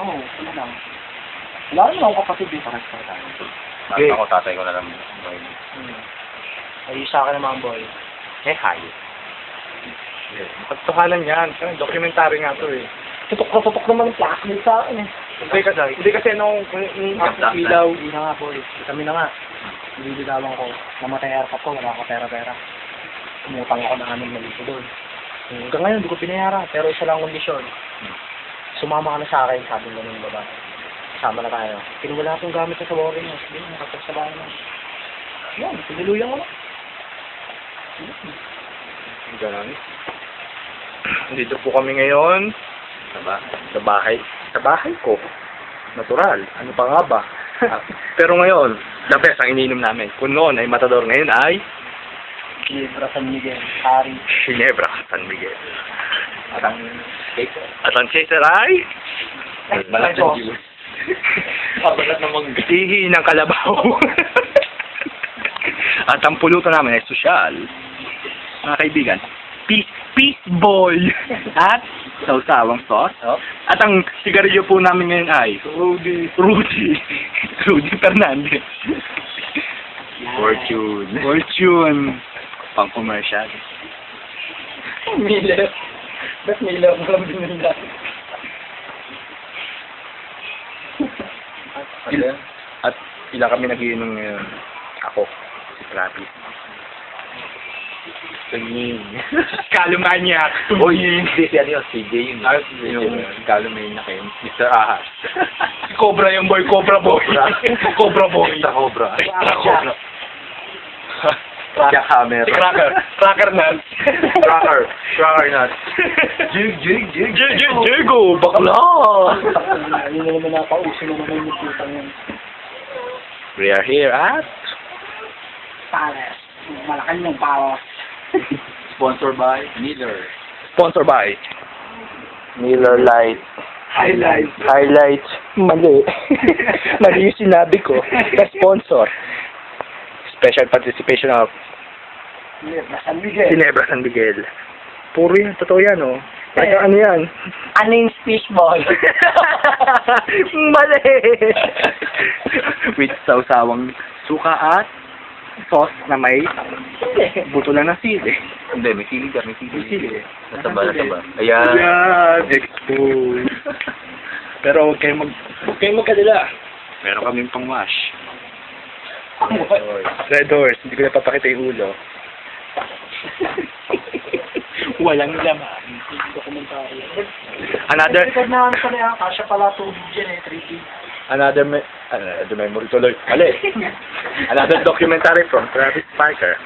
Oo, ano lang. Wala rin akong kapatid dito. Pares pa tayo. Okay. Ako, tatay ko na lang. Ayos sa akin naman, boy. Eh, hi. Pagtuhanan yan. Documentary nga to eh. Tutok na tutok naman ang classmate sa akin eh. Hindi kasi nung ilaw. Hindi na nga, boy. Kami na nga. Nililigawan ko. Namatay airpot ko, wala ako pera-pera. Umutang ako ng 6,000 doon. Hanggang ngayon, hindi ko pinayara. Pero isa lang kondisyon. Sumama ka na sa akin, sabi mo ng babae. Kasama na tayo. Wala akong gamit sa boring. Sige, nakapagsabahan na. Yan, piniluyan ko na. Ganun. Dito po kami ngayon. Sa bahay. Sa bahay ko. Natural. Ano pa nga ba? Pero ngayon, the best ang ininom namin. Kung noon ay Matador, ngayon ay Ginebra San Miguel, Hari. Ginebra San Miguel. At ang At ang chaser ay balat ng juice. Balat ng mangga. Tihi ng kalabaw. At ang pulutan namin ay sosyal. Mga kaibigan, peace boy. At sausawang sauce. Oh. At ang sigarilyo po namin ngayon ay Rudy Fernandez. Fortune. Pang commercial. Miller. Ba't Miller mo lang binila? At ilang kami nagiinom ngayon. Ako, si Travis. Kalumanya. Uy, hindi si ano yun, CJ yun. Yung Kalumanya kayo. Mr. Ahas. Cobra yung boy, Cobra boy. Cobra boy. Extra Cobra. Extra Cobra. Jackhammer. Cracker nuts. Cracker nuts. Jigo, bakla. Hindi na naman napauso na naman yung putang yun. We are here at Pares. Malaking yung paros. Sponsored by Miller. Sponsored by Miller Lite. Highlights. Mali. Mali yung sinabi ko. Na-sponsor. Special participation of Ginebra San Miguel. Ginebra San Miguel. Puro yan. Totoo yan, oh. Ano yan? Aning fishball. Mali. With sawsawang suka at sauce na may buto lang ng sili. Hindi, may sili ka, may sili. May sili. Nataba. Ayan. Yan. Expose. Pero huwag kayong magkalala. Meron kaming pang-wash. Red Horse. Hindi ko na papakita yung ulo. Walang laman. Dokumentaryo. Another Record na ano pala yan. Kasya pala tubig dyan eh. 3D. another memory tuloy. Mali. Another documentary from Travis Parker.